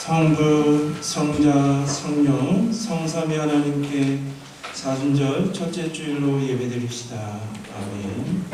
성부, 성자, 성령, 성삼위 하나님께 사순절 첫째 주일로 예배드립시다. 아멘.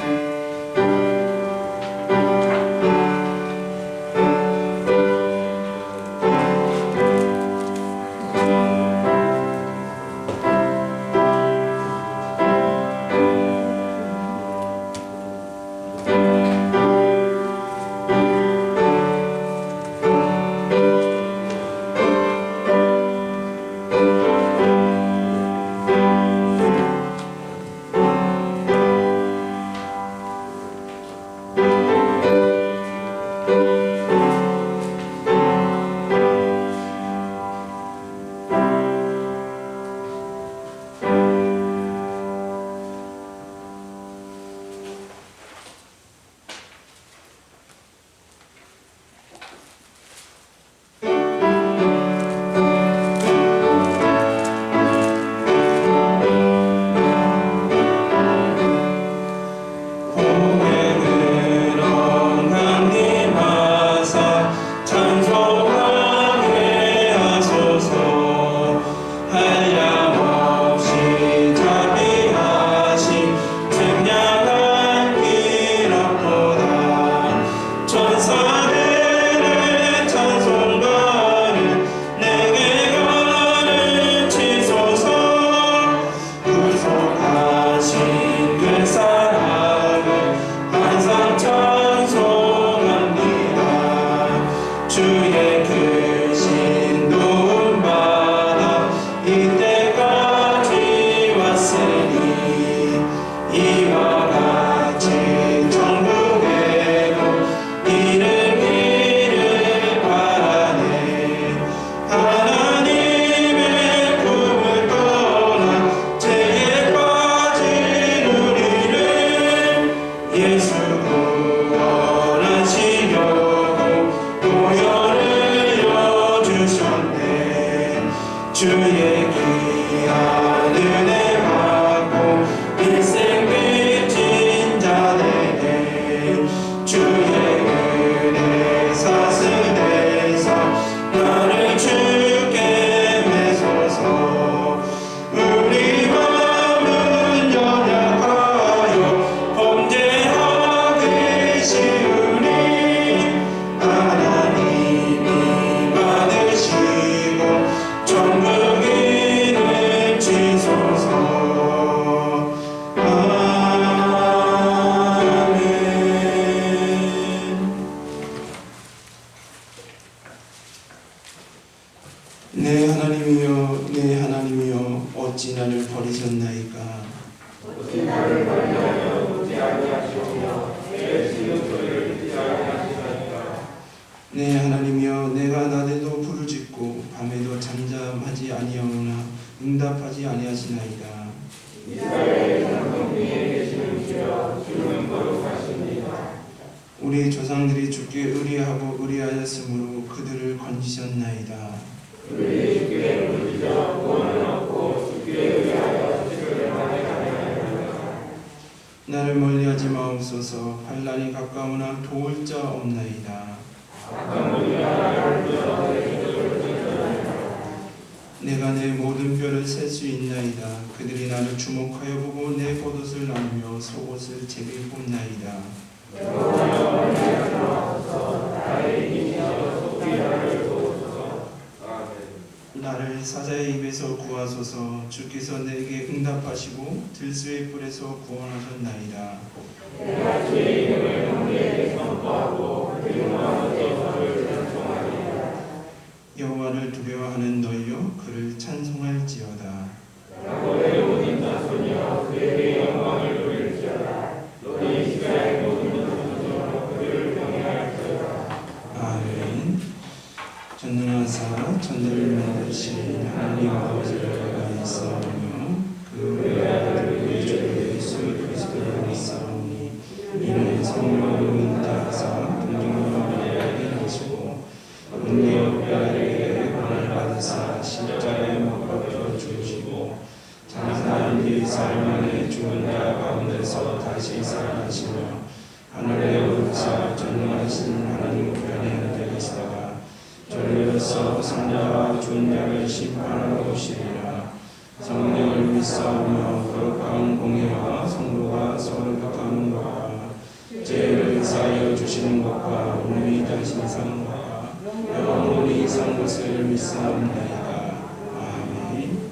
내 하나님이여, 내 하나님이여, 어찌 나를 버리셨나이까? 어찌 나를 버리냐며 묻지 아니하시오며 내 시름소리를 듣지 아니하시나이까? 내 하나님이여, 내가 낮에도 부르짖고 밤에도 잠잠하지 아니하오나 응답하지 아니하시나이다. 이스라엘의 성령 위에 계시는 주여, 주는 거룩하십니다. 우리 조상들이 주께 의리하고 의리하였으므로 그들을 건지셨나이다. 우리 주께 부르짖어 구원을 얻고 주께 의하여 주를 만나가나이다. 나를 멀리하지 마옵소서. 환난이 가까우나 도울 자 없나이다. 내가 내 모든 뼈를 셀 수 있나이다. 그들이 나를 주목하여 보고 내 겉옷을 나누며 속옷을 제비 뽑나이다. 나를 사자의 입에서 구하소서. 주께서 내게 응답하시고 들수의 뿔에서 구원하셨나이다. 내가 주의 이름을 형제에게 선포하고 그리고나서 저를 찬송하리이다. 여호와를 두려워하는 너희여, 그를 찬송할지어다. 야곱의 모든 자손이여, 그에게 영광을 돌릴지어다. 너희 이스라엘 모든 자손이여, 그를 경외할지어다. 아멘. 전능하사 천대를 만드신 하나님 아버지를 믿사오며 그 외아들 우리 주 예수 그리스도를 믿사오니 이는 성령으로 인도하사 동정녀 마리아에게 나시고 은혜와 별에게 권을 받으사 십자가에 못 박혀 죽으시고 장사한 뒤 사흘 만에 죽은 자 가운데서 다시 살아나시며 하늘에 오르사 전능하신 하나님 우편에 앉아 계시다가 저를 주께서 승자와 존자를 심판하러 오시리라. 성령을 믿사오며 거룩한 공예와 성도가 서로 격하는 것과 죄를 사하여 주시는 것과 몸이 다신 사는 것과 영원히 산 것을 믿사옵나이다. 아멘.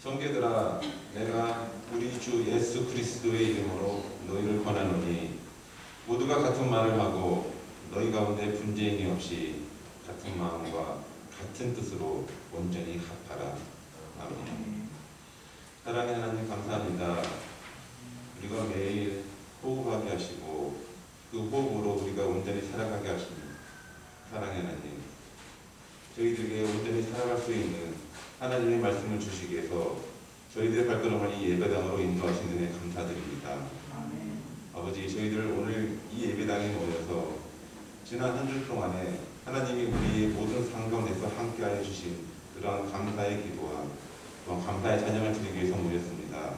형제들아, 내가 우리 주 예수 그리스도의 이름으로 너희를 권하노니 모두가 같은 말을 하고 너희 가운데 분쟁이 없이 같은 마음과 같은 뜻으로 온전히 합하라. 아멘. 사랑하는 하나님 감사합니다. 우리가 매일 호흡하게 하시고 그 호흡으로 우리가 온전히 살아가게 하십니다. 사랑하는 하나님, 저희들에게 온전히 살아갈 수 있는 하나님의 말씀을 주시기 위해서 저희들의 발걸음을 이 예배당으로 인도하시는 은혜 감사드립니다. 아멘. 아버지, 저희들 오늘 이 예배당에 모여서 지난 한 주 동안에 하나님이 우리의 모든 상황 가운데서 함께하여 주신 그러한 감사의 기도와 또한 감사의 찬양을 드리기 위해서 모였습니다.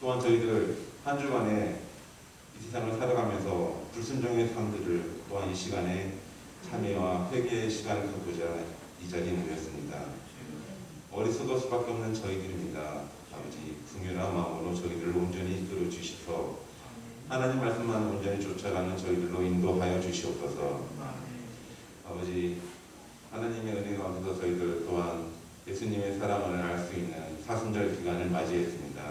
또한 저희들 한 주간에 이 세상을 살아가면서 불순종의 삶들을 또한 이 시간에 참회와 회개의 시간을 갖고자 이 자리에 모였습니다. 어리석을 수밖에 없는 저희들입니다. 아버지, 긍휼한 마음으로 저희들을 온전히 이끌어 주셔서 하나님 말씀만 온전히 쫓아가는 저희들로 인도하여 주시옵소서. 아버지, 하나님의 은혜 가운데서 저희들 또한 예수님의 사랑을 알 수 있는 사순절 기간을 맞이했습니다.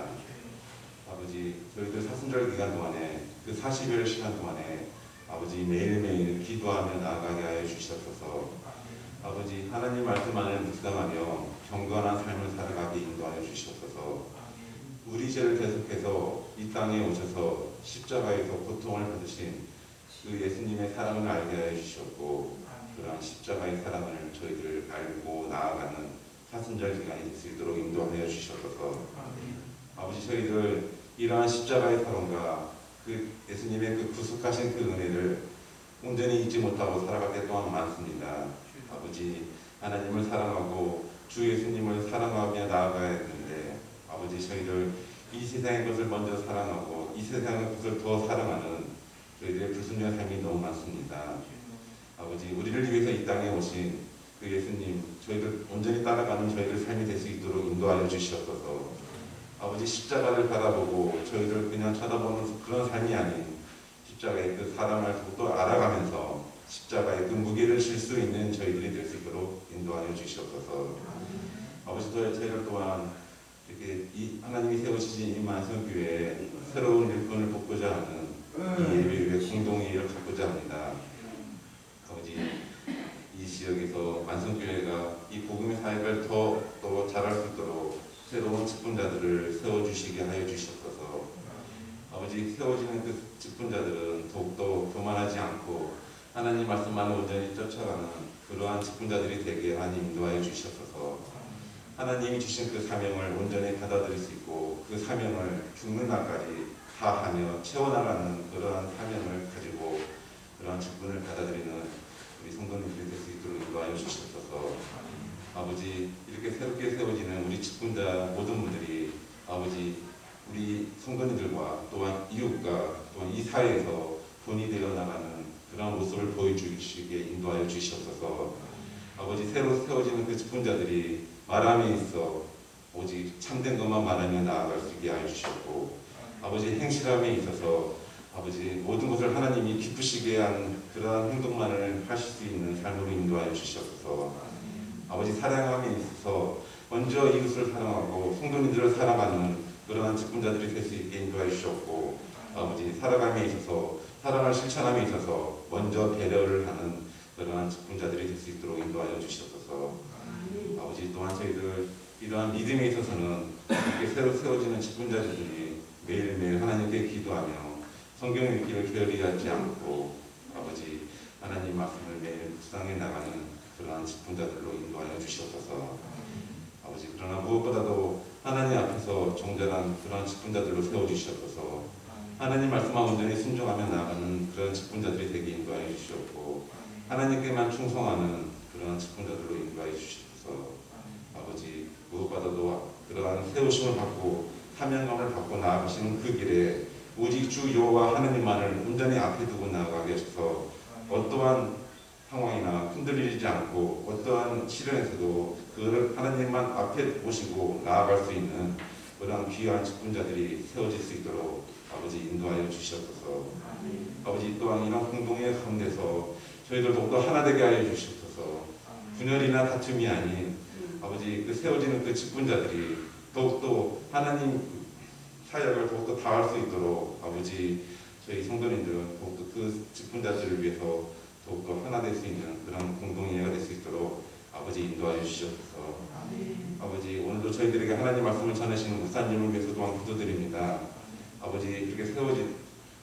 아버지, 저희들 사순절 기간 동안에 그 40여 시간 동안에 아버지 매일매일 기도하며 나아가게 하여 주시옵소서. 아버지, 하나님 말씀 안을 묵상하며 경건한 삶을 살아가게 인도하여 주시옵소서. 우리 죄를 계속해서 이 땅에 오셔서 십자가에서 고통을 받으신 그 예수님의 사랑을 알게 하여 주셨고, 그러한 십자가의 사랑을 저희들 알고 나아가는 사순절 기간이 될 수 있도록 인도하여 주시옵소서. 아버지, 저희들 이러한 십자가의 사랑과 그 예수님의 그 구속하신 그 은혜를 온전히 잊지 못하고 살아갈 때 또한 많습니다. 아버지, 하나님을 사랑하고 주 예수님을 사랑하며 나아가야 했는데, 아버지, 저희들 이 세상의 것을 먼저 사랑하고 이 세상의 것을 더 사랑하는 저희들의 불순종의 삶이 너무 많습니다. 아버지, 우리를 위해서 이 땅에 오신 그 예수님, 저희들 온전히 따라가는 저희들 삶이 될 수 있도록 인도하여 주시옵소서. 아버지, 십자가를 바라보고 저희들 그냥 쳐다보는 그런 삶이 아닌 십자가의 그 사랑을 또 알아가면서 십자가의 그 무게를 질 수 있는 저희들이 될 수 있도록 인도하여 주시옵소서. 아버지 저희들 또한 이렇게 이 하나님이 세우시신 이 만성교회에 새로운 일꾼을 뽑고자 하는 이 예배의 공동의를 갖고자 합니다. 아버지 이 지역에서 만성교회가 이 복음의 사역을 더 잘할 수 있도록 새로운 직분자들을 세워주시게 하여 주시옵소서. 아버지 세워지는 그 직분자들은 더욱더 교만하지 않고 하나님 말씀만 온전히 쫓아가는 그러한 직분자들이 되게 하나님 인도하여 주시옵소서. 하나님이 주신 그 사명을 온전히 받아들일 수 있고 그 사명을 죽는 날까지 다하며 채워나가는 그러한 사명을 가지고 그러한 직분을 받아들이는 우리 성도님들이 될 수 있도록 인도하여 주시옵소서. 아버지 이렇게 새롭게 세워지는 우리 직분자 모든 분들이 아버지 우리 성도님들과 또한 이웃과 또한 이 사회에서 본이 되어 나가는 그런 모습을 보여주시게 인도하여 주시옵소서. 아버지 새로 세워지는 그 직분자들이 말함에 있어 오직 참된 것만 말하며 나아갈 수 있게 하여 주셨고 아버지 행실함에 있어서 아버지 모든 것을 하나님이 기쁘시게 하는 그러한 행동만을 하실 수 있는 삶으로 인도하여 주시옵소서. 아버지 사랑함에 있어서 먼저 이웃을 사랑하고 성도님들을 사랑하는 그러한 직분자들이 될 수 있게 인도하여 주셨고 아버지 살아감에 있어서 사랑을 실천함에 있어서 먼저 배려를 하는 그러한 직분자들이 될 수 있도록 인도하여 주시옵소서. 아버지 또한 저희들 이러한 믿음에 있어서는 이렇게 새로 세워지는 직분자들이 매일매일 하나님께 기도하며 성경 읽기를 게을리 하지 않고 아버지 하나님 말씀을 매일 묵상해 나가는 그러한 직분자들로 인도하여 주시옵소서. 아버지 그러나 무엇보다도 하나님 앞에서 정결한 그러한 직분자들로 세워주시옵소서. 하나님 말씀만 온전히 순종하며 나아가는 그런 직분자들이 되게 인도하여 주시옵고 하나님께만 충성하는 그러한 직분자들로 인도하여 주시옵소서. 아버지 무엇보다도 그러한 세우심을 받고 사명감을 받고 나아가시는 그 길에 오직 주 여호와 하나님만을 온전히 앞에 두고 나아가게 하셔서 어떠한 상황이나 흔들리지 않고 어떠한 시련에서도 그 하나님만 앞에 모시고 나아갈 수 있는 그런 귀한 직분자들이 세워질 수 있도록 아버지 인도하여 주시옵소서. 아버지 또한 이런 공동의 가운데서 저희들 더욱더 하나 되게 하여 주시옵소서. 분열이나 다툼이 아닌 아버지 그 세워지는 그 직분자들이 더욱더 하나님 사역을 더욱더 다할 수 있도록 아버지 저희 성도님들은 더욱더 그 직분자들을 위해서 더욱더 하나 될 수 있는 그런 공동이해가 될 수 있도록 아버지 인도하여 주시옵소서. 아버지 오늘도 저희들에게 하나님 말씀을 전하시는 목사님을 위해서 또한 기도드립니다. 아버지 이렇게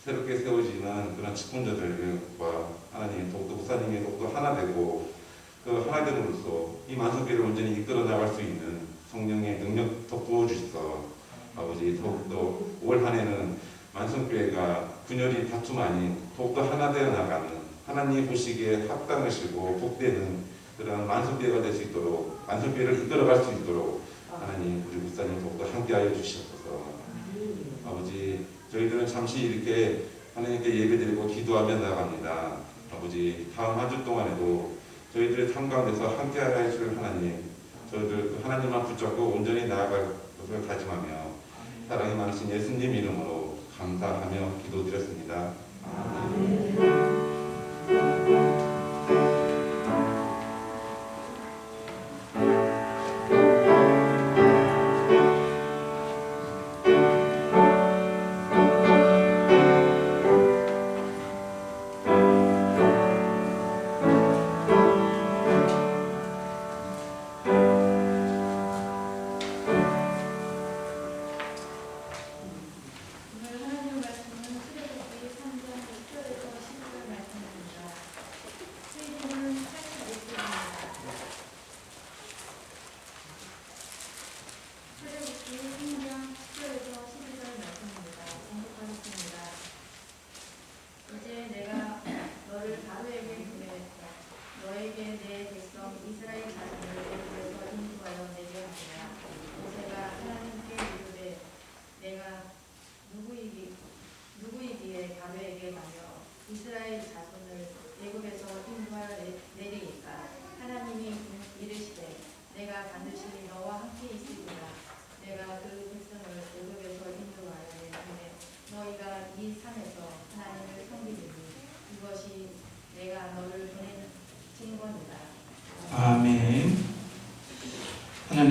새롭게 세워지는 그런 직분자들과 하나님 더욱더 목사님이 더욱더 하나 되고 그 하나 됨으로써 이 만성교회를 온전히 이끌어 나갈 수 있는 성령의 능력 더 부어주셔서 아버지 더욱더 올 한 해는 만성교회가 분열이 다툼 아닌 더욱더 하나 되어 나가는 하나님 보시기에 합당하시고 복되는 그런 만성교회가 될 수 있도록 만성교회를 이끌어갈 수 있도록 하나님 우리 목사님 더욱더 함께하여 주시옵소서. 아버지 저희들은 잠시 이렇게 하나님께 예배드리고 기도하며 나갑니다. 아버지 다음 한 주 동안에도 저희들의 삶 가운데서 함께하여 주실 하나님 저희들 그 하나님만 붙잡고 온전히 나아갈 것을 다짐하며 사랑이 많으신 예수님 이름으로 감사하며 기도드렸습니다. 아멘. 오늘 하나님 말씀은 출애굽기 3장 6절에서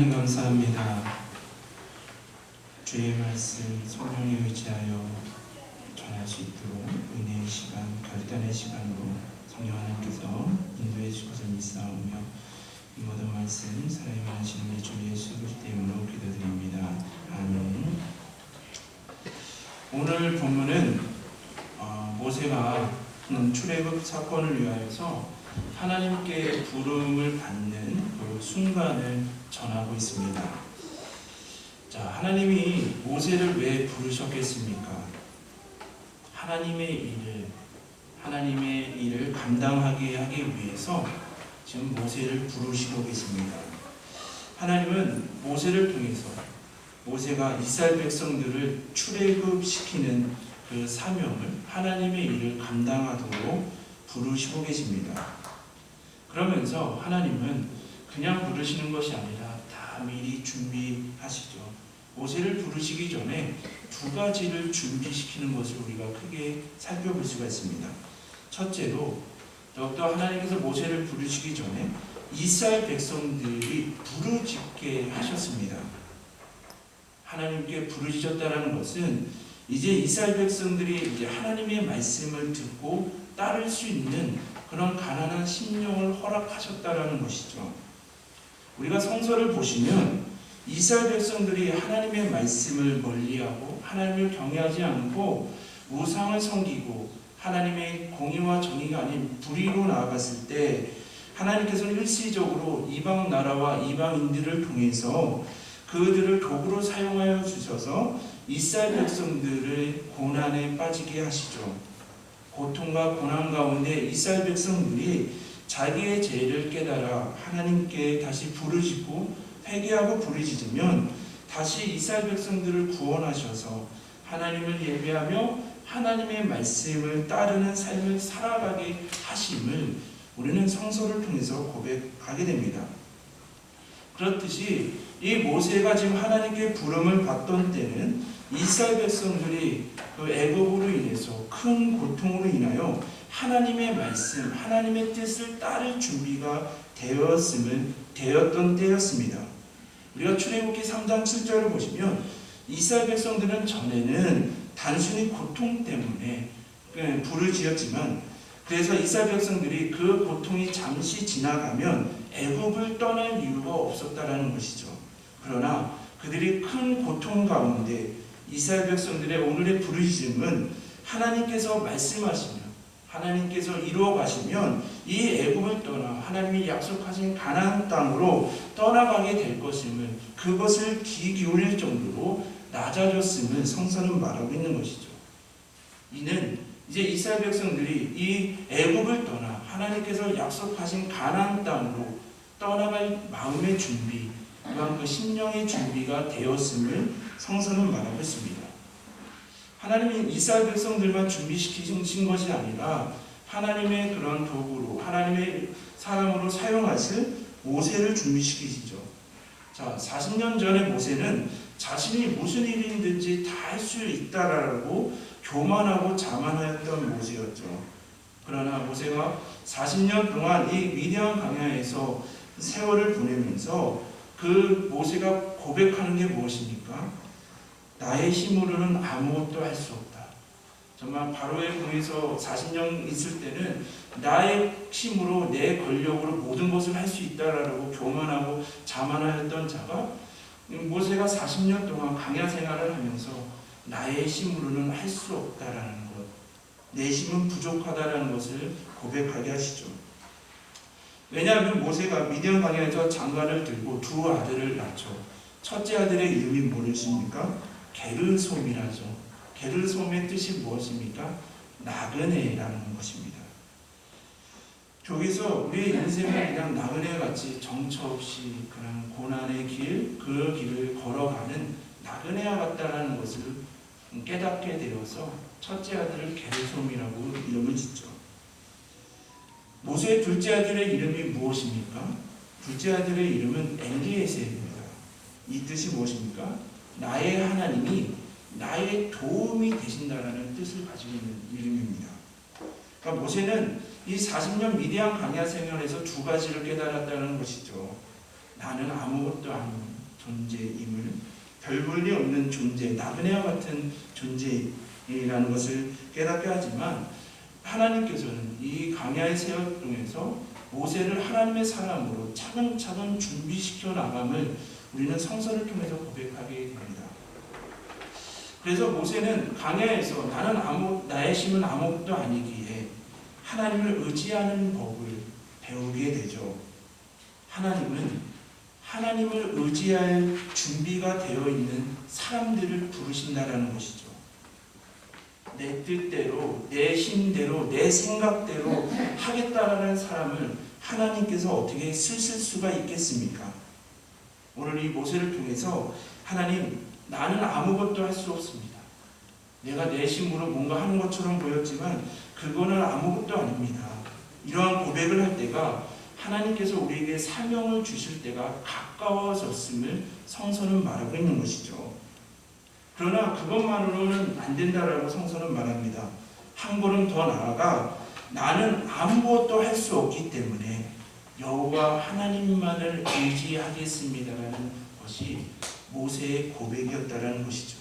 하나님 감사합니다. 주의 말씀 성령에 의지하여 전할 수 있도록 은혜의 시간, 결단의 시간으로 성령 하나님께서 인도해 주실 것을 믿사오며 이 모든 말씀 사랑이 많으신 우리 주 예수 그리스도 이름으로 기도드립니다. 아멘. 오늘 본문은 모세가 출애굽 사건을 위하여서 하나님께 부름을 받는 그 순간을 전하고 있습니다. 자, 하나님이 모세를 왜 부르셨겠습니까? 하나님의 일을 감당하게 하기 위해서 지금 모세를 부르시고 계십니다. 하나님은 모세를 통해서 모세가 이스라엘 백성들을 출애굽시키는 그 사명을 하나님의 일을 감당하도록 부르시고 계십니다. 그러면서 하나님은 그냥 부르시는 것이 아니라 다 미리 준비하시죠. 모세를 부르시기 전에 두 가지를 준비시키는 것을 우리가 크게 살펴볼 수가 있습니다. 첫째로 더욱더 하나님께서 모세를 부르시기 전에 이스라엘 백성들이 부르짖게 하셨습니다. 하나님께 부르짖었다는 것은 이제 이스라엘 백성들이 이제 하나님의 말씀을 듣고 따를 수 있는 그런 가난한 심령을 허락하셨다라는 것이죠. 우리가 성서를 보시면 이스라엘 백성들이 하나님의 말씀을 멀리하고 하나님을 경외하지 않고 우상을 섬기고 하나님의 공의와 정의가 아닌 불의로 나아갔을 때 하나님께서는 일시적으로 이방 나라와 이방인들을 통해서 그들을 도구로 사용하여 주셔서 이스라엘 백성들을 고난에 빠지게 하시죠. 고통과 고난 가운데 이스라엘 백성들이 자기의 죄를 깨달아 하나님께 다시 부르짖고 회개하고 부르짖으면 다시 이스라엘 백성들을 구원하셔서 하나님을 예배하며 하나님의 말씀을 따르는 삶을 살아가게 하심을 우리는 성서를 통해서 고백하게 됩니다. 그렇듯이 이 모세가 지금 하나님께 부름을 받던 때는 이스라엘 백성들이 그 애굽으로 인해서 큰 고통으로 인하여 하나님의 말씀, 하나님의 뜻을 따를 준비가 되었던 때였습니다. 우리가 출애굽기 3장 7절을 보시면 이스라엘 백성들은 전에는 단순히 고통 때문에 부르짖었지만 그래서 이스라엘 백성들이 그 고통이 잠시 지나가면 애굽을 떠날 이유가 없었다라는 것이죠. 그러나 그들이 큰 고통 가운데 이스라엘 백성들의 오늘의 부르짖음은 하나님께서 말씀하시며 하나님께서 이루어 가시면 이 애굽을 떠나 하나님이 약속하신 가나안 땅으로 떠나가게 될 것임을 그것을 귀 기울일 정도로 낮아졌음을 성서는 말하고 있는 것이죠. 이는 이제 이스라엘 백성들이 이 애굽을 떠나 하나님께서 약속하신 가나안 땅으로 떠나갈 마음의 준비, 또한 그 심령의 준비가 되었음을 성서는 말하고 있습니다. 하나님이 이스라엘 백성들만 준비시키신 것이 아니라 하나님의 그런 도구로 하나님의 사람으로 사용하실 모세를 준비시키시죠. 자, 40년 전에 모세는 자신이 무슨 일이든지 다 할 수 있다라고 교만하고 자만하였던 모세였죠. 그러나 모세가 40년 동안 이 미디안 광야에서 세월을 보내면서 그 모세가 고백하는 게 무엇입니까? 나의 힘으로는 아무것도 할 수 없다. 정말 바로의 궁에서 40년 있을 때는 나의 힘으로 내 권력으로 모든 것을 할 수 있다라고 교만하고 자만하였던 자가 모세가 40년 동안 광야 생활을 하면서 나의 힘으로는 할 수 없다라는 것, 내 힘은 부족하다라는 것을 고백하게 하시죠. 왜냐하면 모세가 미디안 광야에서 장관을 들고 두 아들을 낳죠. 첫째 아들의 이름이 무엇입니까? 게르솜이라죠. 게르솜의 뜻이 무엇입니까? 나그네라는 것입니다. 저기서 우리의 인생은 그냥 나그네같이 정처 없이 그냥 고난의 길, 그 길을 걸어가는 나그네와 같다는 것을 깨닫게 되어서 첫째 아들을 게르솜이라고 이름을 짓죠. 모세의 둘째 아들의 이름이 무엇입니까? 둘째 아들의 이름은 엘리에셀입니다. 이 뜻이 무엇입니까? 나의 하나님이 나의 도움이 되신다라는 뜻을 가지고 있는 이름입니다. 그러니까 모세는 이 40년 미디안 광야 생활에서 두 가지를 깨달았다는 것이죠. 나는 아무것도 아닌 존재임을, 별 볼일 없는 존재, 나그네와 같은 존재이라는 것을 깨닫게 하지만, 하나님께서는 이 광야의 세월 통해서 모세를 하나님의 사람으로 차근차근 준비시켜 나감을 우리는 성서를 통해서 고백하게 됩니다. 그래서 모세는 광야에서 나의 힘은 아무것도 아니기에 하나님을 의지하는 법을 배우게 되죠. 하나님은 하나님을 의지할 준비가 되어 있는 사람들을 부르신다라는 것이죠. 내 뜻대로, 내 힘대로, 내 생각대로 하겠다라는 사람을 하나님께서 어떻게 쓰실 수가 있겠습니까? 오늘 이 모세를 통해서 하나님, 나는 아무것도 할 수 없습니다. 내가 내 힘으로 뭔가 하는 것처럼 보였지만 그거는 아무것도 아닙니다. 이러한 고백을 할 때가 하나님께서 우리에게 사명을 주실 때가 가까워졌음을 성서는 말하고 있는 것이죠. 그러나 그것만으로는 안 된다라고 성서는 말합니다. 한 걸음 더 나아가 나는 아무것도 할 수 없기 때문에 여호와 하나님만을 의지하겠습니다라는 것이 모세의 고백이었다라는 것이죠.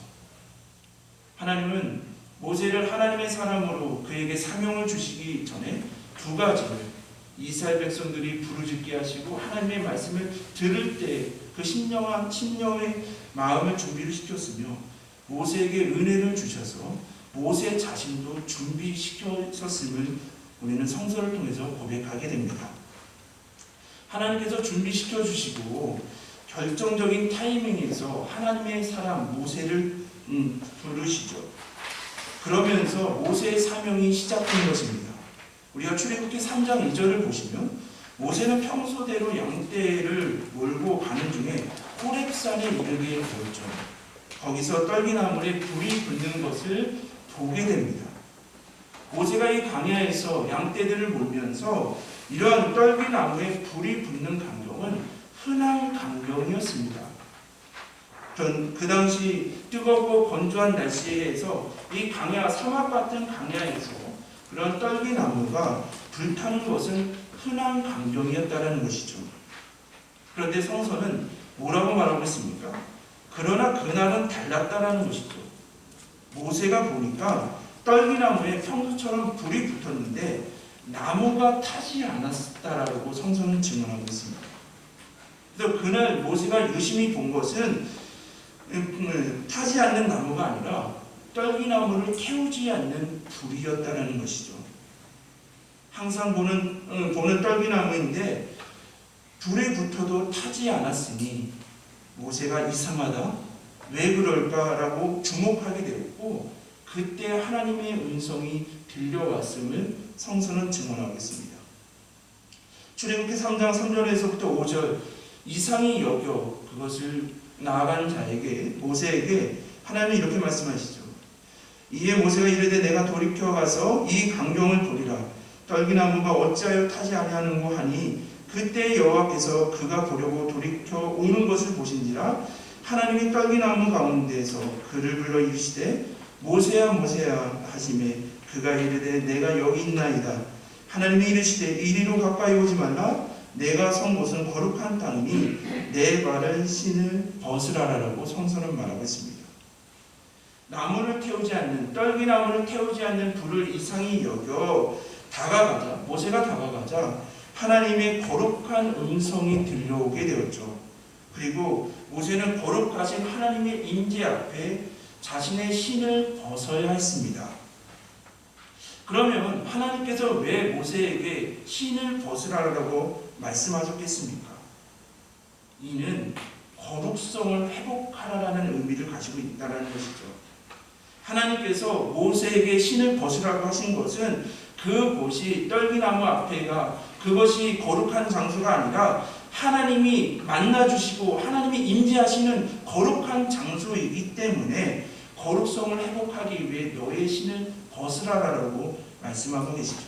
하나님은 모세를 하나님의 사람으로 그에게 사명을 주시기 전에 두 가지를 이스라엘 백성들이 부르짖게 하시고 하나님의 말씀을 들을 때 그 심령의 마음을 준비를 시켰으며 모세에게 은혜를 주셔서 모세 자신도 준비시켰음을 우리는 성서를 통해서 고백하게 됩니다. 하나님께서 준비시켜 주시고 결정적인 타이밍에서 하나님의 사람 모세를 부르시죠. 그러면서 모세의 사명이 시작된 것입니다. 우리가 출애굽기 3장 2절을 보시면 모세는 평소대로 양떼를 몰고 가는 중에 호렙산에 이르게 되었죠. 거기서 떨기나무에 불이 붙는 것을 보게 됩니다. 모세가 이 광야에서 양떼들을 몰면서 이러한 떨기나무에 불이 붙는 광경은 흔한 광경이었습니다. 그 당시 뜨겁고 건조한 날씨에서 이 광야, 사막 같은 광야에서 그런 떨기나무가 불타는 것은 흔한 광경이었다는 것이죠. 그런데 성서는 뭐라고 말하고 있습니까? 그러나 그날은 달랐다는 것이죠. 모세가 보니까 떨기나무에 평소처럼 불이 붙었는데 나무가 타지 않았다라고 성서는 증언하고 있습니다. 그래서 그날 모세가 유심히 본 것은 타지 않는 나무가 아니라 떨기나무를 태우지 않는 불이었다는 것이죠. 항상 보는 떨기나무인데 불에 붙어도 타지 않았으니 모세가 이상하다, 왜 그럴까라고 주목하게 되었고 그때 하나님의 음성이 들려왔음을 성서는 증언하고 있습니다. 출애굽기 3장 3절에서부터 5절 이상히 여겨 그것을 나아가는 자에게 모세에게 하나님이 이렇게 말씀하시죠. 이에 모세가 이르되 내가 돌이켜 가서 이 광경을 보리라. 떨기나무가 어찌하여 타지 아니하는고 하니 그때 여호와께서 그가 보려고 돌이켜 오는 것을 보신지라. 하나님이 떨기나무 가운데에서 그를 불러 이르시되 모세야 모세야 하시매 그가 이르되 내가 여기 있나이다. 하나님이 이르시되 이리로 가까이 오지 말라. 내가 선 곳은 거룩한 땅이니 내 발을 신을 벗으라라고 성서는 말하고 있습니다. 나무를 태우지 않는, 떨기나무를 태우지 않는 불을 이상히 여겨 다가가자, 모세가 다가가자 하나님의 거룩한 음성이 들려오게 되었죠. 그리고 모세는 거룩하신 하나님의 임재 앞에 자신의 신을 벗어야 했습니다. 그러면 하나님께서 왜 모세에게 신을 벗으라고 말씀하셨겠습니까? 이는 거룩성을 회복하라는 의미를 가지고 있다는 것이죠. 하나님께서 모세에게 신을 벗으라고 하신 것은 그곳이 떨기나무 앞에가 그것이 거룩한 장소가 아니라 하나님이 만나주시고 하나님이 임재하시는 거룩한 장소이기 때문에 거룩성을 회복하기 위해 너의 신을 벗으라라고 말씀하고 계시죠.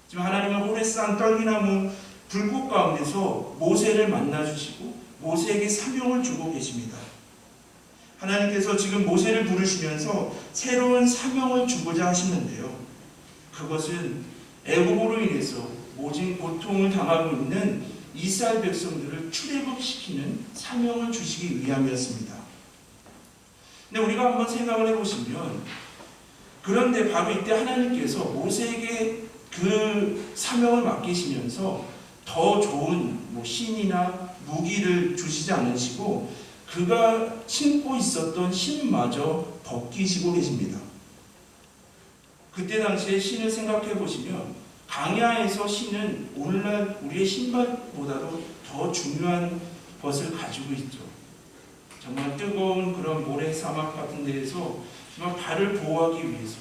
지금 하나님은 호렙산 떨기나무 불꽃 가운데서 모세를 만나주시고 모세에게 사명을 주고 계십니다. 하나님께서 지금 모세를 부르시면서 새로운 사명을 주고자 하시는데요. 그것은 애국으로 인해서 모진 고통을 당하고 있는 이스라엘 백성들을 출애굽시키는 사명을 주시기 위함이었습니다. 근데 우리가 한번 생각을 해보시면, 그런데 바로 이때 하나님께서 모세에게 그 사명을 맡기시면서 더 좋은 신이나 무기를 주시지 않으시고 그가 신고 있었던 신마저 벗기시고 계십니다. 그때 당시에 신을 생각해 보시면 광야에서 신은 오늘날 우리의 신발보다도 더 중요한 것을 가지고 있죠. 정말 뜨거운 그런 모래 사막 같은 데에서 정말 발을 보호하기 위해서,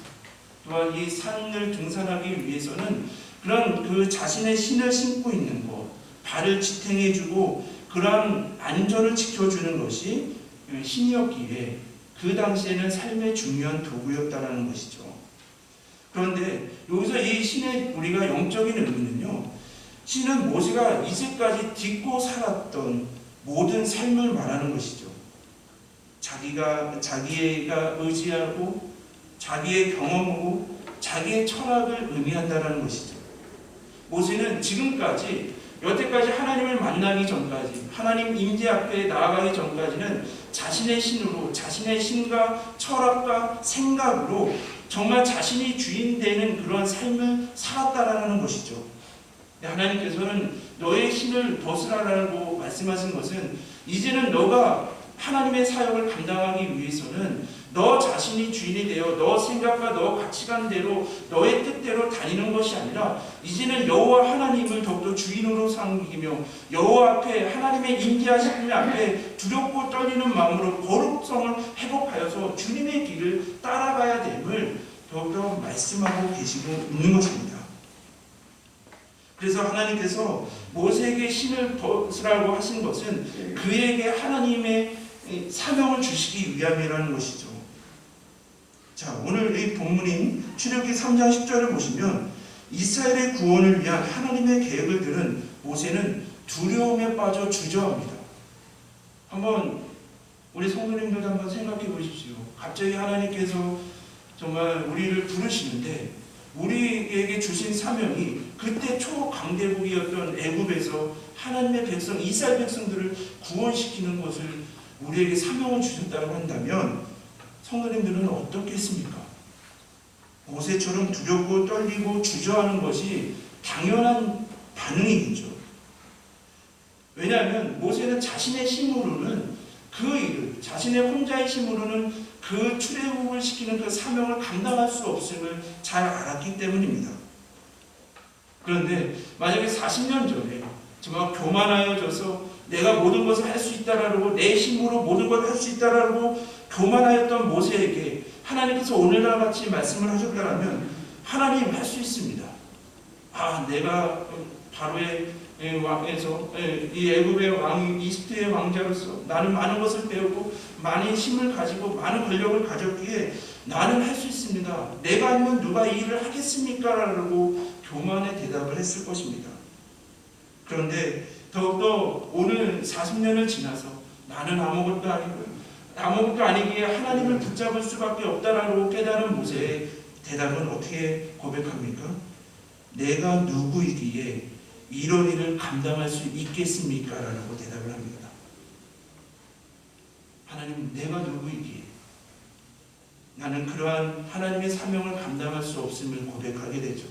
또한 이 산을 등산하기 위해서는 그런 그 자신의 신을 신고 있는 것, 발을 지탱해주고 그러한 안전을 지켜주는 것이 신이었기에 그 당시에는 삶의 중요한 도구였다는 것이죠. 그런데 여기서 이 신의 우리가 영적인 의미는요, 신은 모세가 이제까지 딛고 살았던 모든 삶을 말하는 것이죠. 자기가 의지하고 자기의 경험으로 자기의 철학을 의미한다는 것이죠. 모세는 지금까지 여태까지 하나님을 만나기 전까지, 하나님 임재 앞에 나아가기 전까지는 자신의 신으로, 자신의 신과 철학과 생각으로 정말 자신이 주인 되는 그런 삶을 살았다라는 것이죠. 하나님께서는 너의 신을 벗으라라고 말씀하신 것은, 이제는 너가 하나님의 사역을 감당하기 위해서는 너 자신이 주인이 되어 너 생각과 너 가치관대로 너의 뜻대로 다니는 것이 아니라 이제는 여호와 하나님을 더욱더 주인으로 섬기며 여호와 앞에, 하나님의 임재하심 앞에 두렵고 떨리는 마음으로 거룩성을 회복하여서 주님의 길을 따라가야 됨을 더욱더 말씀하고 계시고 있는 것입니다. 그래서 하나님께서 모세에게 신을 벗으라고 하신 것은 그에게 하나님의 사명을 주시기 위함이라는 것이죠. 자, 오늘 이 본문인 출애굽기 3장 10절을 보시면 이스라엘의 구원을 위한 하나님의 계획을 들은 모세는 두려움에 빠져 주저합니다. 한번 우리 성도님들도 한번 생각해 보십시오. 갑자기 하나님께서 정말 우리를 부르시는데 우리에게 주신 사명이 그때 초강대국이었던 애굽에서 하나님의 백성, 이스라엘 백성들을 구원시키는 것을 우리에게 사명을 주셨다고 한다면 성도님들은 어떻겠습니까? 모세처럼 두렵고 떨리고 주저하는 것이 당연한 반응이겠죠. 왜냐하면 모세는 자신의 힘으로는 그 일을, 자신의 혼자의 힘으로는 그 출애굽을 시키는 그 사명을 감당할 수 없음을 잘 알았기 때문입니다. 그런데 만약에 40년 전에 정말 교만하여져서 내가 모든 것을 할 수 있다라고, 내 힘으로 모든 걸 할 수 있다라고 교만하였던 모세에게 하나님께서 오늘날 같이 말씀을 하셨다면 하나님 할 수 있습니다. 내가 바로의 왕에서 이 애굽의 왕, 이집트의 왕자로서 나는 많은 것을 배우고 많은 힘을 가지고 많은 권력을 가졌기에 나는 할 수 있습니다. 내가 아니면 누가 이 일을 하겠습니까? 라고 교만의 대답을 했을 것입니다. 그런데 더욱더 오늘 40년을 지나서 나는 아무것도 아니기에 하나님을 붙잡을 수밖에 없다라고 깨달은 모세의 대답은 어떻게 고백합니까? 내가 누구이기에 이런 일을 감당할 수 있겠습니까? 라고 대답을 합니다. 하나님, 내가 누구이기에 나는 그러한 하나님의 사명을 감당할 수 없음을 고백하게 되죠.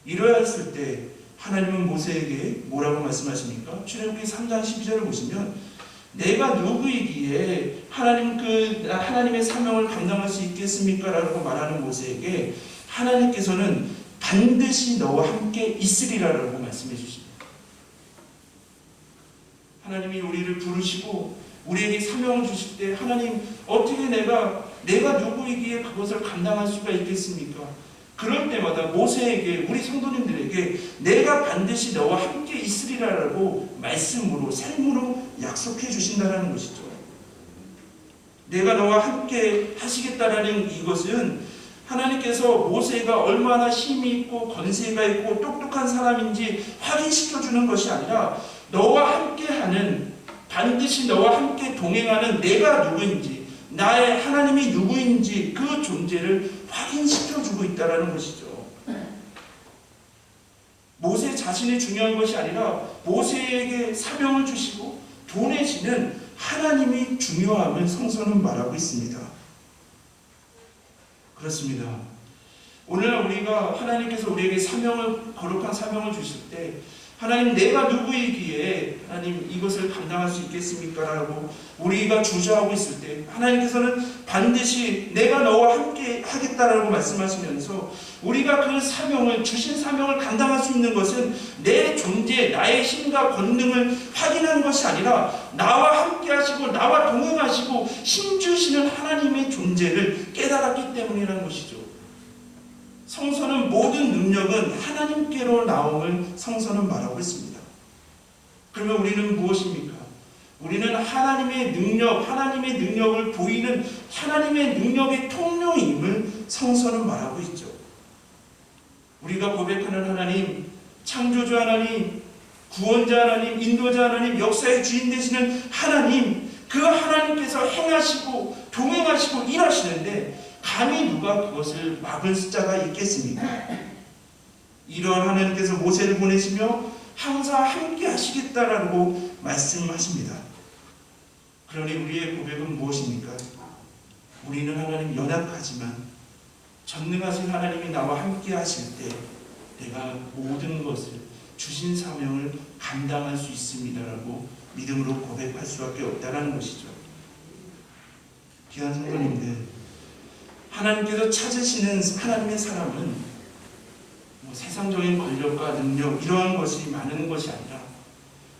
이러했을 때 하나님은 모세에게 뭐라고 말씀하십니까? 출애굽기 3장 12절을 보시면 내가 누구이기에 하나님의 사명을 감당할 수 있겠습니까? 라고 말하는 모세에게 하나님께서는 반드시 너와 함께 있으리라라고 말씀해 주십니다. 하나님이 우리를 부르시고 우리에게 사명을 주실 때 하나님, 어떻게 내가 누구이기에 그것을 감당할 수가 있겠습니까? 그럴 때마다 모세에게, 우리 성도님들에게 내가 반드시 너와 함께 있으리라라고 말씀으로, 삶으로 약속해 주신다는 것이죠. 내가 너와 함께 하시겠다라는 이것은 하나님께서 모세가 얼마나 힘이 있고 권세가 있고 똑똑한 사람인지 확인시켜주는 것이 아니라 너와 함께하는, 반드시 너와 함께 동행하는 내가 누구인지, 나의 하나님이 누구인지 그 존재를 확인시켜주고 있다는 것이죠. 모세 자신이 중요한 것이 아니라 모세에게 사명을 주시고 보내시는 하나님이 중요함을 성서는 말하고 있습니다. 그렇습니다. 오늘 우리가 하나님께서 우리에게 거룩한 사명을 주실 때 하나님, 내가 누구이기에 하나님 이것을 감당할 수 있겠습니까? 라고 우리가 주저하고 있을 때 하나님께서는 반드시 내가 너와 함께 하겠다라고 말씀하시면서 우리가 그 사명을, 주신 사명을 감당할 수 있는 것은 내 존재, 나의 힘과 권능을 확인하는 것이 아니라 나와 함께 하시고 나와 동행하시고 힘 주시는 하나님의 존재를 깨달았기 때문이라는 것이죠. 성서는 모든 능력은 하나님께로 나옴을 성서는 말하고 있습니다. 그러면 우리는 무엇입니까? 우리는 하나님의 능력을 보이는 하나님의 능력의 통로임을 성서는 말하고 있죠. 우리가 고백하는 하나님, 창조주 하나님, 구원자 하나님, 인도자 하나님, 역사의 주인 되시는 하나님, 그 하나님께서 행하시고 동행하시고 일하시는데 감히 누가 그것을 막을 자가 있겠습니까? 이러한 하나님께서 모세를 보내시며 항상 함께 하시겠다라고 말씀하십니다. 그러니 우리의 고백은 무엇입니까? 우리는 하나님 연약하지만 전능하신 하나님이 나와 함께 하실 때 내가 모든 것을 주신 사명을 감당할 수 있습니다라고 믿음으로 고백할 수밖에 없다는 것이죠. 귀한 성도님들, 하나님께서 찾으시는 하나님의 사람은 세상적인 권력과 능력 이러한 것이 많은 것이 아니라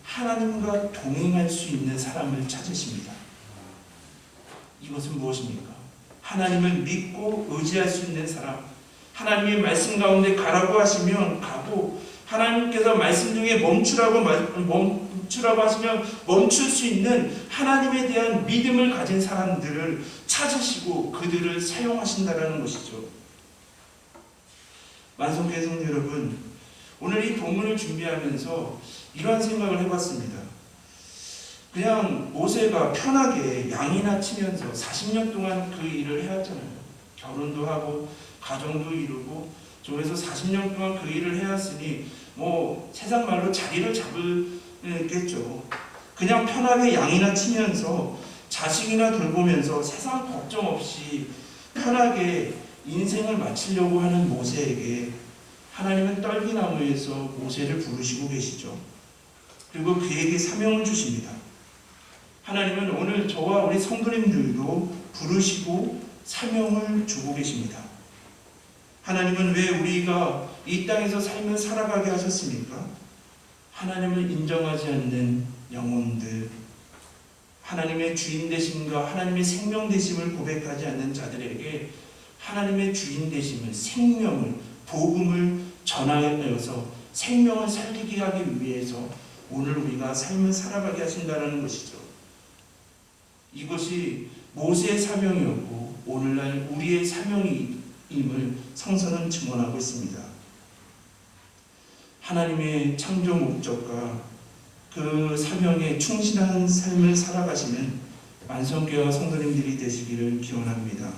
하나님과 동행할 수 있는 사람을 찾으십니다. 이것은 무엇입니까? 하나님을 믿고 의지할 수 있는 사람, 하나님의 말씀 가운데 가라고 하시면 가고, 하나님께서 말씀 중에 멈추라고 하시면 멈출 수 있는 하나님에 대한 믿음을 가진 사람들을 찾으시고 그들을 사용하신다는 것이죠. 만성교회 성도 여러분, 오늘 이 본문을 준비하면서 이러한 생각을 해봤습니다. 그냥 모세가 편하게 양이나 치면서 40년 동안 그 일을 해왔잖아요. 결혼도 하고 가정도 이루고 그래서 40년 동안 그 일을 해왔으니 세상 말로 자리를 잡을겠죠. 그냥 편하게 양이나 치면서 자식이나 돌보면서 세상 걱정 없이 편하게 인생을 마치려고 하는 모세에게 하나님은 떨기나무에서 모세를 부르시고 계시죠. 그리고 그에게 사명을 주십니다. 하나님은 오늘 저와 우리 성도님들도 부르시고 사명을 주고 계십니다. 하나님은 왜 우리가 이 땅에서 삶을 살아가게 하셨습니까? 하나님을 인정하지 않는 영혼들, 하나님의 주인 되심과 하나님의 생명 되심을 고백하지 않는 자들에게 하나님의 주인 되심을, 생명을, 복음을 전하여서 생명을 살리게 하기 위해서 오늘 우리가 삶을 살아가게 하신다는 것이죠. 이것이 모세의 사명이었고 오늘날 우리의 사명임을 성서는 증언하고 있습니다. 하나님의 창조 목적과 그 사명에 충실한 삶을 살아가시는 만성교회와 성도님들이 되시기를 기원합니다.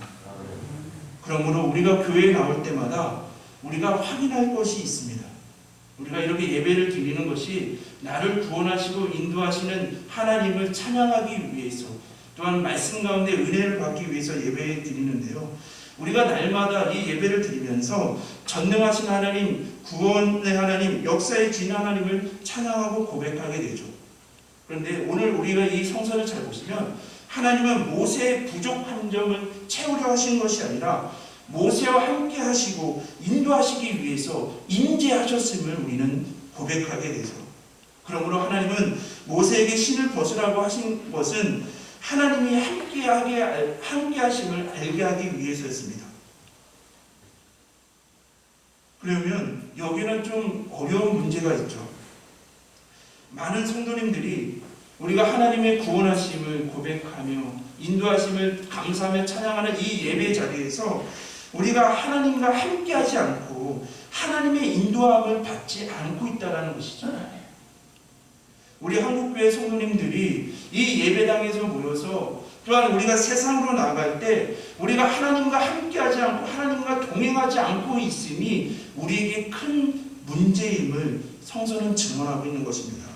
그러므로 우리가 교회에 나올 때마다 우리가 확인할 것이 있습니다. 우리가 이렇게 예배를 드리는 것이 나를 구원하시고 인도하시는 하나님을 찬양하기 위해서, 또한 말씀 가운데 은혜를 받기 위해서 예배 드리는데요. 우리가 날마다 이 예배를 드리면서 전능하신 하나님, 구원의 하나님, 역사의 주인 하나님을 찬양하고 고백하게 되죠. 그런데 오늘 우리가 이 성서를 잘 보시면 하나님은 모세의 부족한 점을 채우려 하신 것이 아니라 모세와 함께 하시고 인도하시기 위해서 임재하셨음을 우리는 고백하게 되죠. 그러므로 하나님은 모세에게 신을 벗으라고 하신 것은 하나님이 함께 하심을 알게 하기 위해서였습니다. 그러면 여기는 좀 어려운 문제가 있죠. 많은 성도님들이 우리가 하나님의 구원하심을 고백하며 인도하심을 감사하며 찬양하는 이 예배 자리에서 우리가 하나님과 함께하지 않고 하나님의 인도함을 받지 않고 있다는 것이죠. 우리 한국교회 성도님들이 이 예배당에서 모여서, 또한 우리가 세상으로 나갈 때 우리가 하나님과 함께하지 않고 하나님과 동행하지 않고 있음이 우리에게 큰 문제임을 성서는 증언하고 있는 것입니다.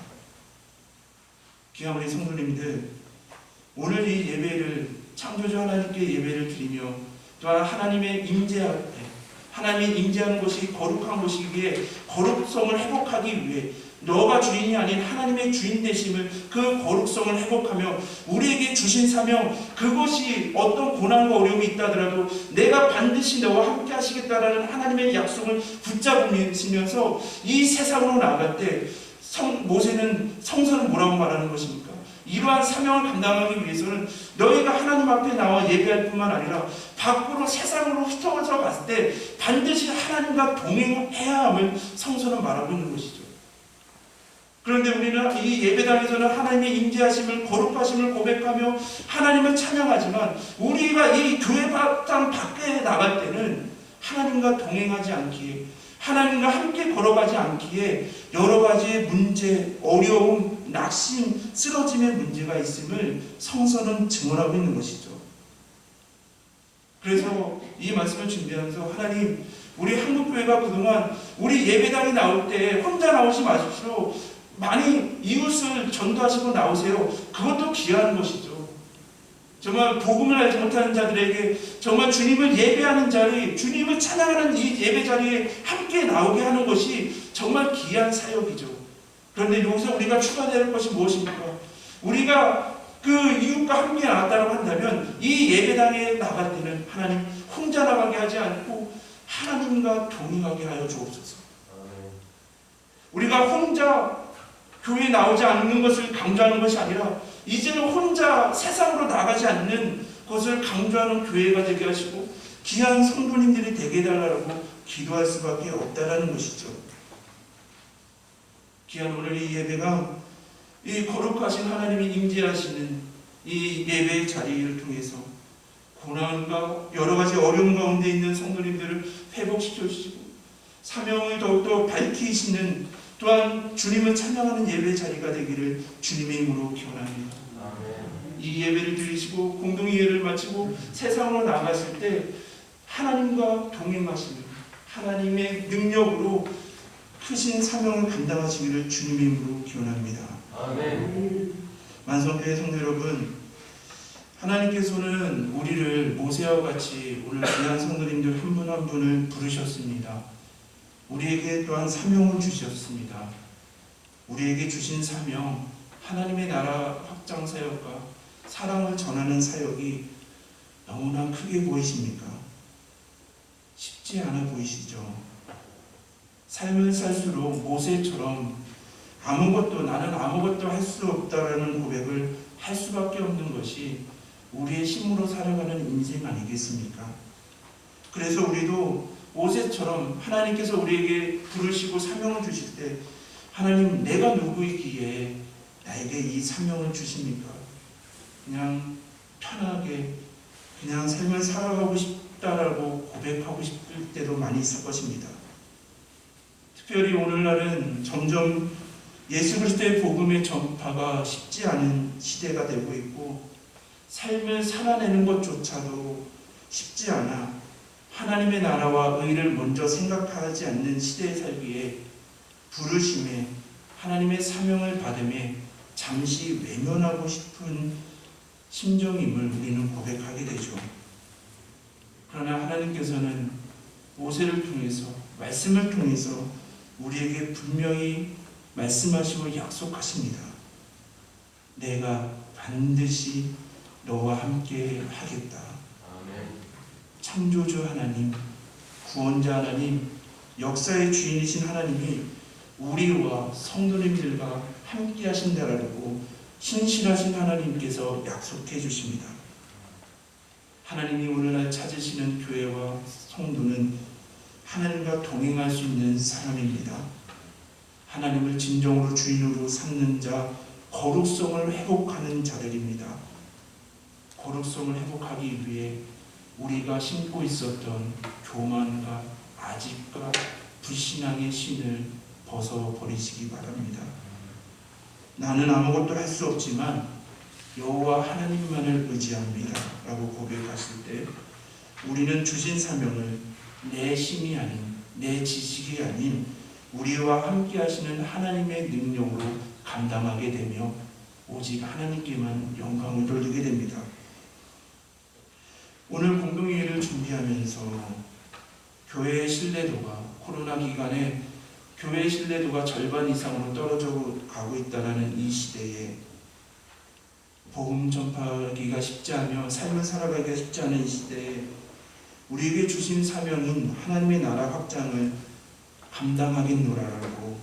귀한 우리 성도님들, 오늘 이 예배를 창조주 하나님께 예배를 드리며 또한 하나님의 임재 앞에 하나님이 임재하는 곳이 거룩한 곳이기에 거룩성을 회복하기 위해 너가 주인이 아닌 하나님의 주인 되심을 그 거룩성을 회복하며 우리에게 주신 사명, 그것이 어떤 고난과 어려움이 있다더라도 내가 반드시 너와 함께 하시겠다라는 하나님의 약속을 붙잡으시면서 이 세상으로 나아갈 때 모세는 성서는 뭐라고 말하는 것입니까? 이러한 사명을 감당하기 위해서는 너희가 하나님 앞에 나와 예배할 뿐만 아니라 밖으로 세상으로 흩어져 갔을 때 반드시 하나님과 동행해야 함을 성서는 말하고 있는 것이죠. 그런데 우리는 이 예배당에서는 하나님의 임재하심을 거룩하심을 고백하며 하나님을 찬양하지만 우리가 이 교회당 밖에 나갈 때는 하나님과 동행하지 않기에 하나님과 함께 걸어가지 않기에 여러 가지의 문제, 어려움, 낙심, 쓰러짐의 문제가 있음을 성서는 증언하고 있는 것이죠. 그래서 이 말씀을 준비하면서 하나님, 우리 한국교회가 그동안 우리 예배당에 나올 때 혼자 나오지 마십시오. 많이 이웃을 전도하시고 나오세요. 그것도 귀한 것이죠. 정말 복음을 알지 못하는 자들에게 정말 주님을 예배하는 자리, 주님을 찬양하는 이 예배 자리에 함께 나오게 하는 것이 정말 귀한 사역이죠. 그런데 여기서 우리가 추가될 것이 무엇입니까? 우리가 그 이웃과 함께 나갔다고 한다면 이 예배당에 나갈 때는 하나님 혼자 나가게 하지 않고 하나님과 동행하게 하여 주옵소서. 우리가 혼자 교회에 나오지 않는 것을 강조하는 것이 아니라 이제는 혼자 세상으로 나가지 않는 것을 강조하는 교회가 되게 하시고 귀한 성도님들이 되게 해달라고 기도할 수밖에 없다라는 것이죠. 귀한 오늘 이 예배가 이 거룩하신 하나님이 임재하시는 이 예배의 자리를 통해서 고난과 여러 가지 어려움 가운데 있는 성도님들을 회복시켜 주시고 사명을 더욱더 밝히시는 또한 주님을 찬양하는 예배 자리가 되기를 주님의 이름으로 기원합니다. 이 예배를 드리시고 공동의회를 마치고 세상으로 나갔을 때 하나님과 동행하시는 하나님의 능력으로 크신 사명을 감당하시기를 주님의 이름으로 기원합니다. 아멘. 만성교회 성도 여러분, 하나님께서는 우리를 모세와 같이 오늘 귀한 성도님들 한 분 한 분을 부르셨습니다. 우리에게 또한 사명을 주셨습니다. 우리에게 주신 사명, 하나님의 나라 확장 사역과 사랑을 전하는 사역이 너무나 크게 보이십니까? 쉽지 않아 보이시죠? 삶을 살수록 모세처럼 나는 아무것도 할 수 없다라는 고백을 할 수밖에 없는 것이 우리의 힘으로 살아가는 인생 아니겠습니까? 그래서 우리도 모세처럼 하나님께서 우리에게 부르시고 사명을 주실 때 하나님, 내가 누구이기에 나에게 이 사명을 주십니까? 그냥 편하게 그냥 삶을 살아가고 싶다라고 고백하고 싶을 때도 많이 있을 것입니다. 특별히 오늘날은 점점 예수 그리스도의 복음의 전파가 쉽지 않은 시대가 되고 있고 삶을 살아내는 것조차도 쉽지 않아 하나님의 나라와 의를 먼저 생각하지 않는 시대에 살기에 부르심에 하나님의 사명을 받음에 잠시 외면하고 싶은 심정임을 우리는 고백하게 되죠. 그러나 하나님께서는 모세를 통해서 말씀을 통해서 우리에게 분명히 말씀하시고 약속하십니다. 내가 반드시 너와 함께 하겠다. 창조주 하나님, 구원자 하나님, 역사의 주인이신 하나님이 우리와 성도님들과 함께 하신다라고 신실하신 하나님께서 약속해 주십니다. 하나님이 오늘날 찾으시는 교회와 성도는 하나님과 동행할 수 있는 사람입니다. 하나님을 진정으로 주인으로 삼는 자, 거룩성을 회복하는 자들입니다. 거룩성을 회복하기 위해 우리가 심고 있었던 교만과 아집과 불신앙의 신을 벗어버리시기 바랍니다. 나는 아무것도 할 수 없지만 여호와 하나님만을 의지합니다 라고 고백하실 때 우리는 주신 사명을 내 힘이 아닌 내 지식이 아닌 우리와 함께 하시는 하나님의 능력으로 감당하게 되며 오직 하나님께만 영광을 돌리게 됩니다. 오늘 공동회의를 준비하면서 교회의 신뢰도가 코로나 기간에 교회의 신뢰도가 절반 이상으로 떨어져 가고 있다는 이 시대에 복음 전파하기가 쉽지 않으며 삶을 살아가기가 쉽지 않은 이 시대에 우리에게 주신 사명인 하나님의 나라 확장을 감당하겠노라라고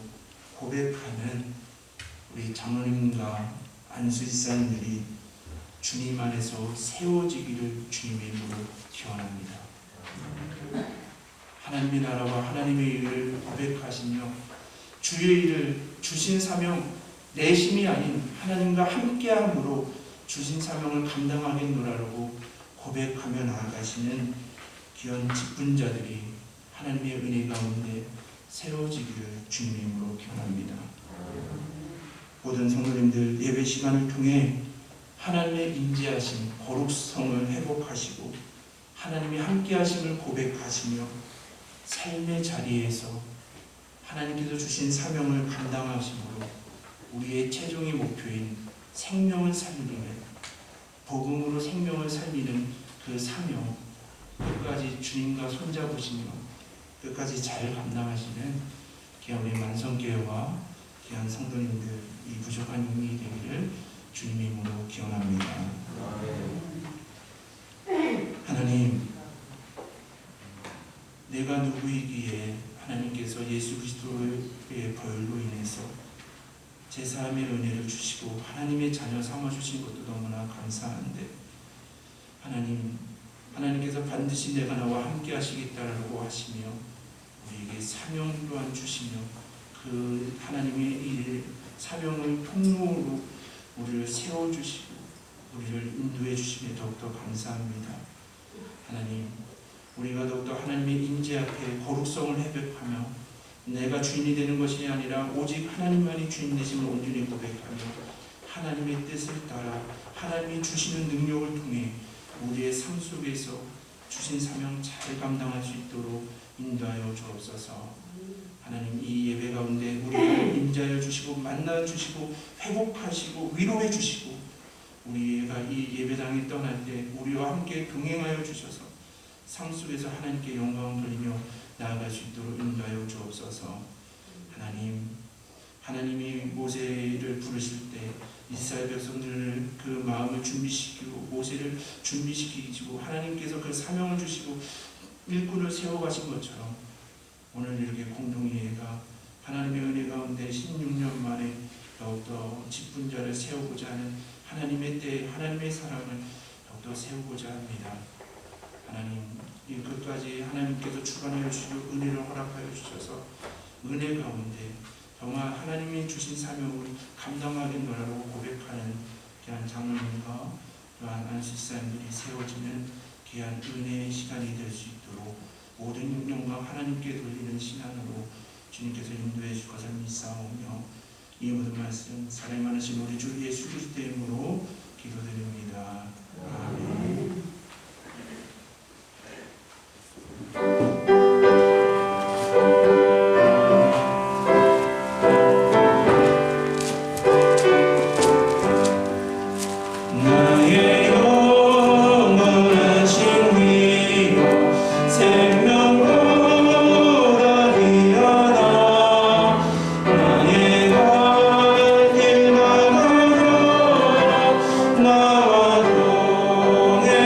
고백하는 우리 장로님과 안수집사님들이 주님 안에서 세워지기를 주님의 이름으로 기원합니다. 하나님의 나라와 하나님의 일을 고백하시며 주의 일을 주신 사명 내심이 아닌 하나님과 함께함으로 주신 사명을 감당하겠노라고 고백하며 나아가시는 귀한 직분자들이 하나님의 은혜 가운데 세워지기를 주님의 이름으로 기원합니다. 모든 성도님들 예배 시간을 통해 하나님의 임재하심 거룩성을 회복하시고 하나님이 함께하심을 고백하시며 삶의 자리에서 하나님께서 주신 사명을 감당하심으로 우리의 최종의 목표인 생명을 살리는 복음으로 생명을 살리는 그 사명 끝까지 주님과 손잡으시며 끝까지 잘 감당하시는 귀한 우리 만성교회와 귀한 성도님들 이 부족한 힘이 되기를 주님의 이름으로 기원합니다. 하나님, 내가 누구이기에 하나님께서 예수 그리스도의 보혈로 인해서 제사함의 은혜를 주시고 하나님의 자녀 삼아주신 것도 너무나 감사한데 하나님께서 반드시 내가 나와 함께 하시겠다라고 하시며 우리에게 사명 또한 주시며 그 하나님의 일 사명의 통로로 우리를 세워주시고 우리를 인도해 주시며 더욱더 감사합니다. 하나님, 우리가 더욱더 하나님의 임재 앞에 거룩성을 회복하며 내가 주인이 되는 것이 아니라 오직 하나님만이 주인 되심을 온전히 고백하며 하나님의 뜻을 따라 하나님이 주시는 능력을 통해 우리의 삶 속에서 주신 사명 잘 감당할 수 있도록 인도하여 주옵소서. 하나님, 이 예배 가운데 우리를 임재하여 주시고 만나 주시고 회복하시고 위로해 주시고 우리가 이 예배당에 떠날 때 우리와 함께 동행하여 주셔서 삶 속에서 하나님께 영광을 돌리며 나아갈 수 있도록 인도하여 주옵소서. 하나님이 모세를 부르실 때 이스라엘 백성들을 그 마음을 준비시키고 모세를 준비시키시고 하나님께서 그 사명을 주시고 일꾼을 세워가신 것처럼 오늘 이렇게 공동회의가 하나님의 은혜 가운데 16년 만에 더욱더 직분자를 세우고자 하는 하나님의 때 하나님의 사랑을 더욱더 세우고자 합니다. 하나님, 이 끝까지 하나님께서 주관하여 주시고 은혜를 허락하여 주셔서 은혜 가운데 정말 하나님이 주신 사명을 감당하겠노라고 고백하는 귀한 장로님과 또한 안수사님들이 세워지는 귀한 은혜의 시간이 될 수 있도록 모든 영광 하나님께 돌리는 신앙으로 주님께서 인도해 주실 것을 믿사오며 이 모든 말씀 사랑이 많으신 우리 주 예수 그리스도의 이름으로 기도드립니다. 아멘. 나와 동행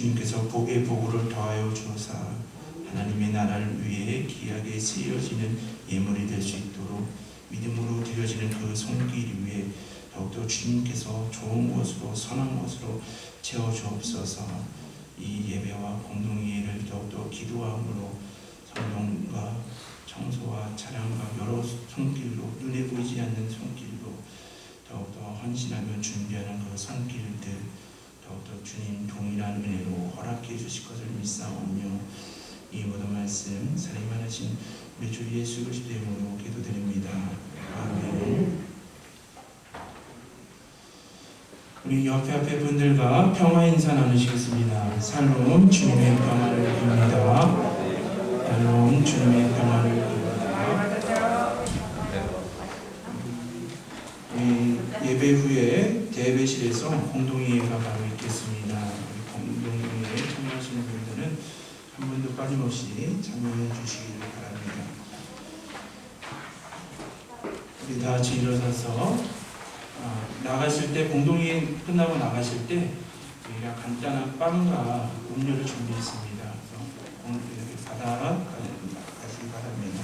주님께서 복의 복을 더하여 주어사 하나님의 나라를 위해 귀하게 쓰여지는 예물이 될 수 있도록 믿음으로 드려지는 그 손길 위에 더욱더 주님께서 좋은 것으로 선한 것으로 채워주옵소서. 이 예배와 공동회의를 더욱더 기도함으로 성령과 청소와 찬양과 여러 손길로 눈에 보이지 않는 손길로 더욱더 헌신하며 준비하는 그 손길들 더욱더 주님 동일한 은혜로 허락해 주실 것을 믿사오며 이 모든 말씀 살인만하신 우리 주 예수 그리스도의 이름으로 기도드립니다. 아멘. 우리 옆에 분들과 평화 인사 나누시겠습니다. 살롬 주님의 평화를 빕니다. 살롬 주님의 평화를 빕니다. 예배 후에 대배실에서 공동회의가 바로 있겠습니다. 공동회의에 참여하시는 분들은 한 분도 빠짐없이 참여해 주시기를 바랍니다. 우리 다 같이 일어서서 나가실 때 공동회의 끝나고 나가실 때 우리가 간단한 빵과 음료를 준비했습니다. 그래서 이렇게 받아 가시기 바랍니다.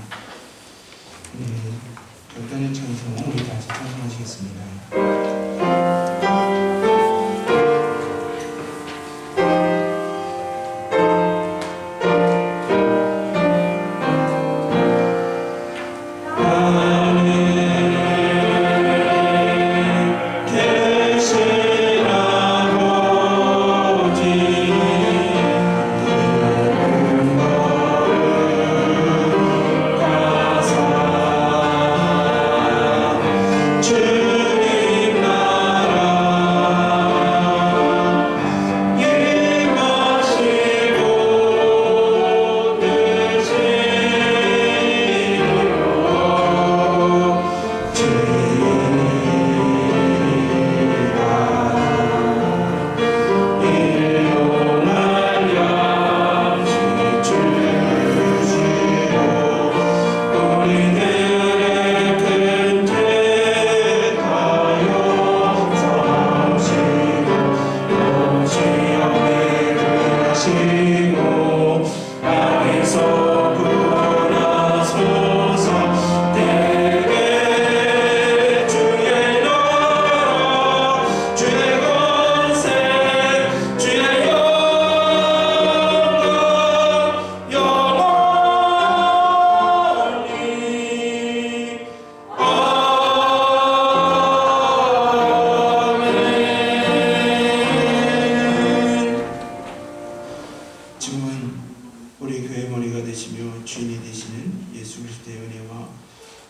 결단의 찬송 우리 다 같이 찬송하시겠습니다.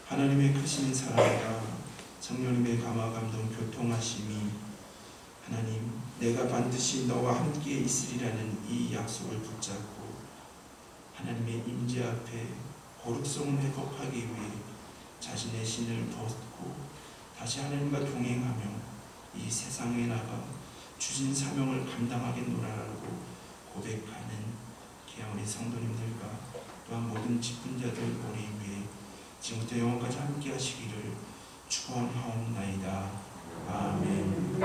하나님의 크신 사랑과 성령님의 감화 감동 교통하심이 하나님 내가 반드시 너와 함께 있으리라는 이 약속을 붙잡고 하나님의 임재 앞에 거룩성을 회복하기 위해 자신의 신을 벗고 다시 하나님과 동행하며 이 세상에 나가 주신 사명을 감당하겠노라라고 고백하는 귀한 우리 성도님들과 또한 모든 직분자들 우리 위해 지금부터 영원까지 함께 하시기를 축원하옵나이다. 아멘.